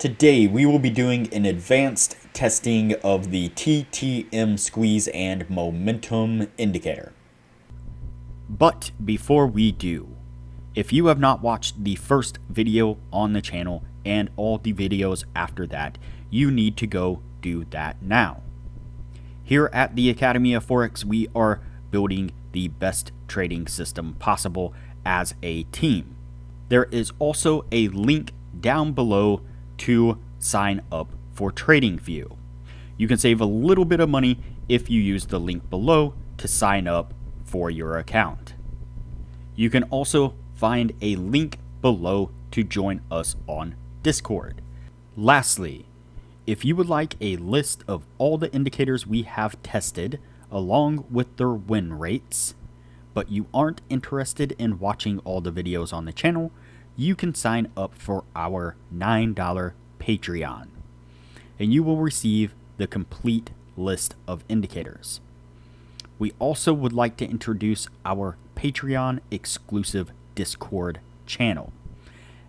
Today we will be doing an advanced testing of the TTM squeeze and momentum indicator. But before we do, if you have not watched the first video on the channel and all the videos after that, you need to go do that now. Here at the Academy of Forex, we are building the best trading system possible as a team. There is also a link down below to sign up for TradingView. You can save a little bit of money if you use the link below to sign up for your account. You can also find a link below to join us on Discord. Lastly, if you would like a list of all the indicators we have tested along with their win rates, but you aren't interested in watching all the videos on the channel, you can sign up for our $9 Patreon, and you will receive the complete list of indicators. We also would like to introduce our Patreon exclusive Discord channel.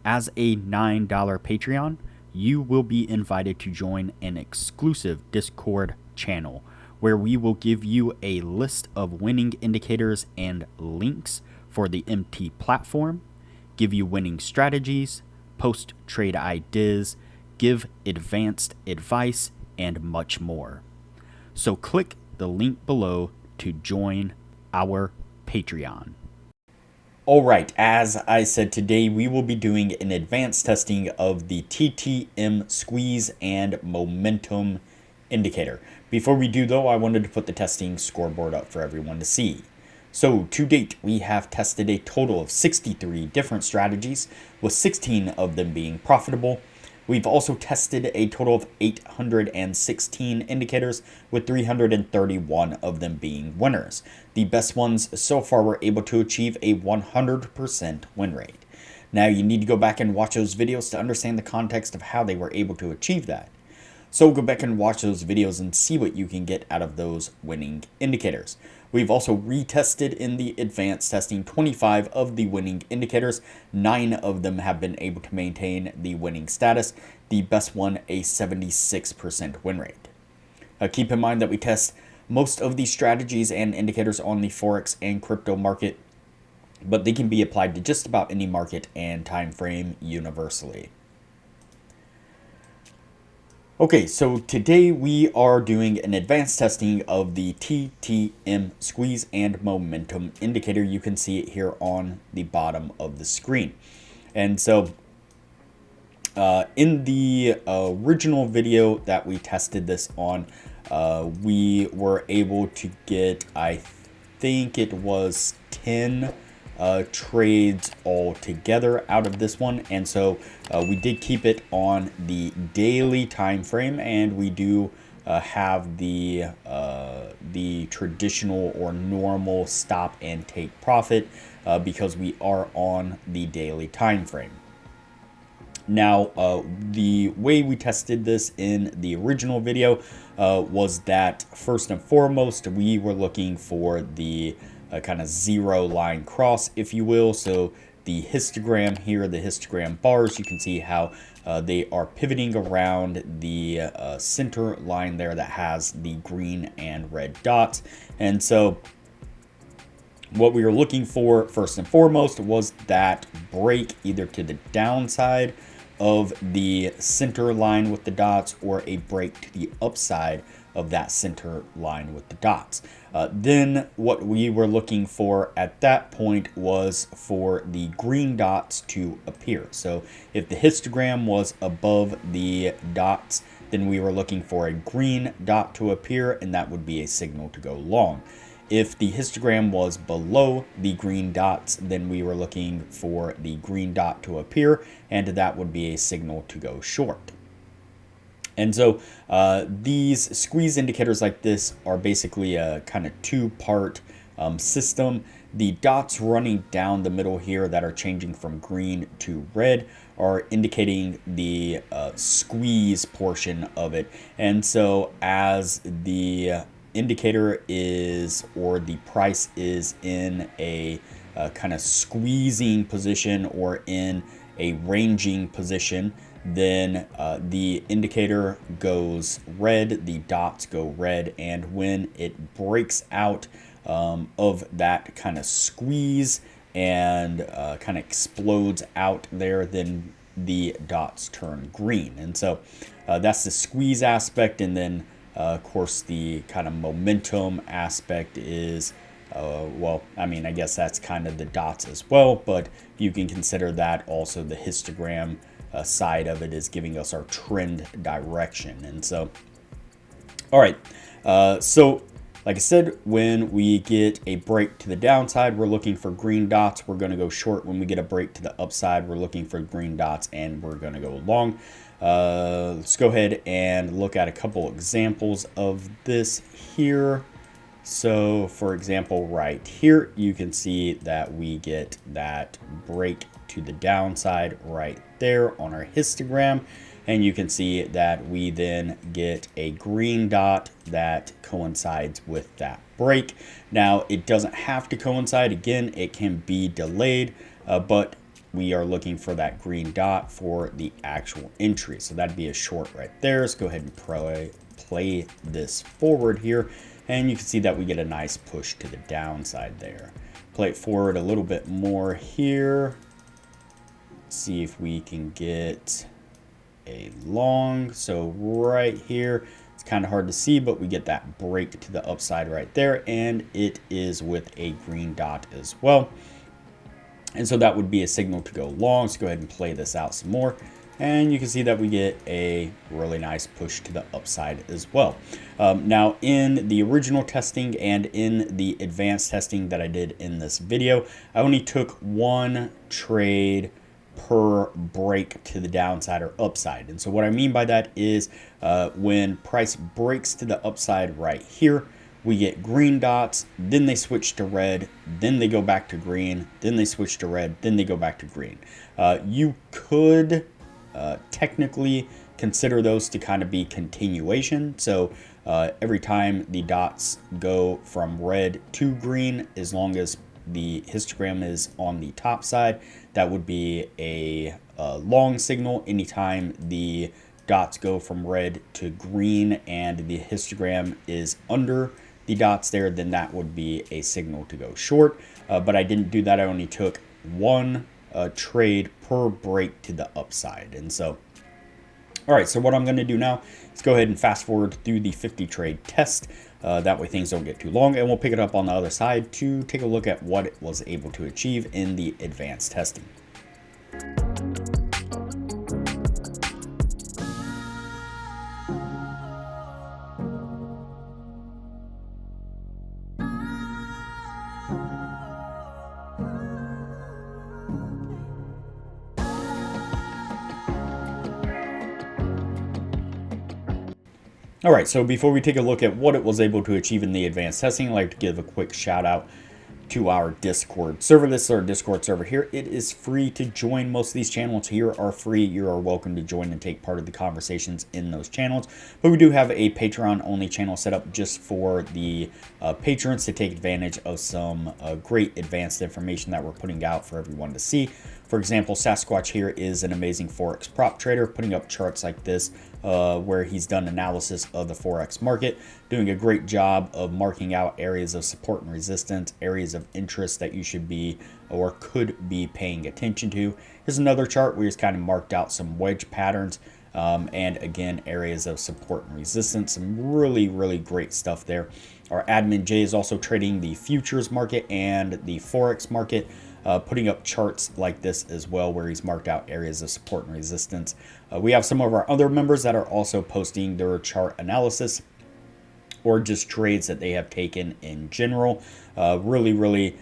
As a $9 Patreon, you will be invited to join an exclusive Discord channel where we will give you a list of winning indicators and links for the MT platform, give you winning strategies, post trade ideas, give advanced advice, and much more. So click the link below to join our Patreon. Alright, as I said, today we will be doing an advanced testing of the TTM squeeze and momentum indicator. Before we do though, I wanted to put the testing scoreboard up for everyone to see. So to date, we have tested a total of 63 different strategies, with 16 of them being profitable. We've also tested a total of 816 indicators, with 331 of them being winners. The best ones so far were able to achieve a 100% win rate. Now you need to go back and watch those videos to understand the context of how they were able to achieve that. So go back and watch those videos and see what you can get out of those winning indicators. We've also retested in the advanced testing 25 of the winning indicators. 9 of them have been able to maintain the winning status. The best one, a 76% win rate. Keep in mind that we test most of these strategies and indicators on the Forex and crypto market, but they can be applied to just about any market and time frame universally. Okay, so today we are doing an advanced testing of the TTM squeeze and momentum indicator. You can see it here on the bottom of the screen. And so in the original video that we tested this on, we were able to get, I think it was 10 trades all together out of this one, and so we did keep it on the daily time frame, and we do have the traditional or normal stop and take profit because we are on the daily time frame. Now, the way we tested this in the original video was that first and foremost, we were looking for the kind of zero line cross, if you will. So the histogram here, the histogram bars, you can see how they are pivoting around the center line there that has the green and red dots. And so what we were looking for first and foremost was that break either to the downside of the center line with the dots or a break to the upside of that center line with the dots. Then what we were looking for at that point was for the green dots to appear. So if the histogram was above the dots, then we were looking for a green dot to appear, and that would be a signal to go long. If the histogram was below the green dots, then we were looking for the green dot to appear, and that would be a signal to go short. And so these squeeze indicators like this are basically a kind of two-part system. The dots running down the middle here that are changing from green to red are indicating the squeeze portion of it. And so as the indicator is, or the price is in a kind of squeezing position or in a ranging position, then the indicator goes red, the dots go red, and when it breaks out of that kind of squeeze and kind of explodes out there, then the dots turn green. And so that's the squeeze aspect. And then of course the kind of momentum aspect is well, I mean, I guess that's kind of the dots as well, but you can consider that also the histogram side of it is giving us our trend direction. And so, all right, so like I said, when we get a break to the downside, we're looking for green dots. We're going to go short. When we get a break to the upside, we're looking for green dots, and we're going to go long. Let's go ahead and look at a couple examples of this here. So for example, right here, you can see that we get that break to the downside right there on our histogram. And you can see that we then get a green dot that coincides with that break. Now, it doesn't have to coincide. Again, it can be delayed, but we are looking for that green dot for the actual entry. So that'd be a short right there. Let's go ahead and play this forward here. And you can see that we get a nice push to the downside there. Play it forward a little bit more here. See if we can get a long. So right here, it's kind of hard to see, but we get that break to the upside right there. And it is with a green dot as well. And so that would be a signal to go long. So go ahead and play this out some more. And you can see that we get a really nice push to the upside as well. Now, in the original testing and in the advanced testing that I did in this video, I only took one trade per break to the downside or upside. And so what I mean by that is when price breaks to the upside right here, we get green dots, then they switch to red, then they go back to green, then they switch to red, then they go back to green. You could technically consider those to kind of be continuation. So every time the dots go from red to green, as long as the histogram is on the top side, that would be a long signal. Anytime the dots go from red to green and the histogram is under the dots there, then that would be a signal to go short. But I didn't do that. I only took one trade per break to the upside. And so, all right, so what I'm going to do now is go ahead and fast forward through the 50 trade test. That way things don't get too long, and we'll pick it up on the other side to take a look at what it was able to achieve in the advanced testing. All right, so before we take a look at what it was able to achieve in the advanced testing, I'd like to give a quick shout out to our Discord server. This is our Discord server here. It is free to join. Most of these channels here are free. You are welcome to join and take part of the conversations in those channels. But we do have a Patreon only channel set up just for the patrons to take advantage of some great advanced information that we're putting out for everyone to see. For example, Sasquatch here is an amazing Forex prop trader, putting up charts like this where he's done analysis of the Forex market, doing a great job of marking out areas of support and resistance, areas of interest that you should be or could be paying attention to. Here's another chart where he's kind of marked out some wedge patterns and again, areas of support and resistance. Some really, really great stuff there. Our admin Jay is also trading the futures market and the Forex market, putting up charts like this as well, where he's marked out areas of support and resistance. We have some of our other members that are also posting their chart analysis or just trades that they have taken in general. Really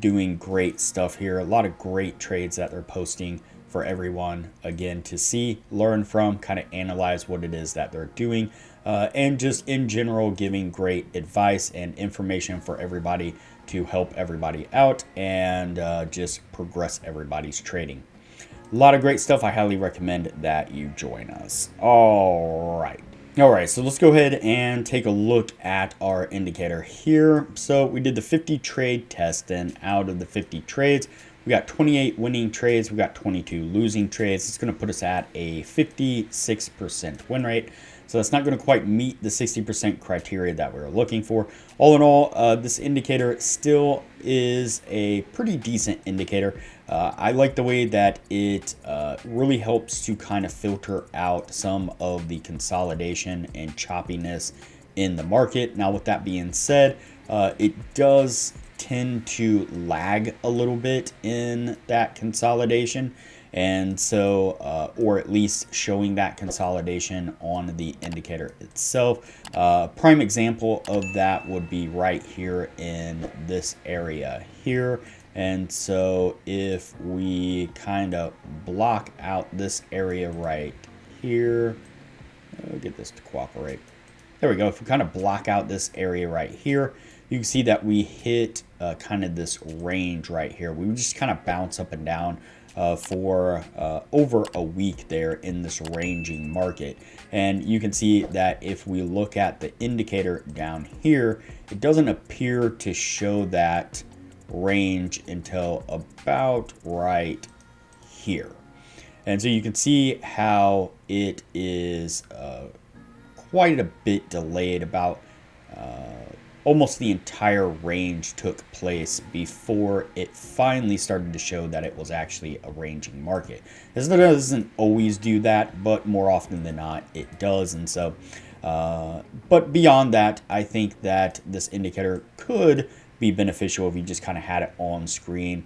doing great stuff here. A lot of great trades that they're posting for everyone, again, to see, learn from, kind of analyze what it is that they're doing, and just in general giving great advice and information for everybody to help everybody out and just progress everybody's trading. A lot of great stuff. I highly recommend that you join us. All right, so let's go ahead and take a look at our indicator here. So we did the 50 trade test, and out of the 50 trades, We got 28 winning trades. We got 22 losing trades. It's going to put us at a 56% win rate. So that's not going to quite meet the 60% criteria that we were looking for. All in all, this indicator still is a pretty decent indicator. I like the way that it really helps to kind of filter out some of the consolidation and choppiness in the market. Now, with that being said, it does tend to lag a little bit in that consolidation, and so or at least showing that consolidation on the indicator itself. Prime example of that would be right here in this area here. And so if we kind of block out this area right here, I'll get this to cooperate. There we go. If we kind of block out this area right here, you can see that we hit kind of this range right here. We would just kind of bounce up and down for over a week there in this ranging market. And you can see that if we look at the indicator down here, it doesn't appear to show that range until about right here. And so you can see how it is quite a bit delayed. About almost the entire range took place before it finally started to show that it was actually a ranging market. This doesn't always do that, but more often than not it does. And so but beyond that, I think that this indicator could be beneficial if you just kind of had it on screen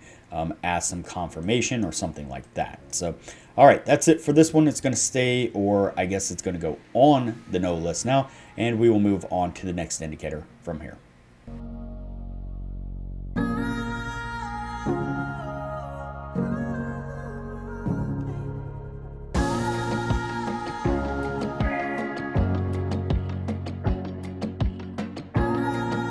as some confirmation or something like that. So all right, that's it for this one. It's going to stay, or I guess it's going to go on the no list now, and we will move on to the next indicator from here.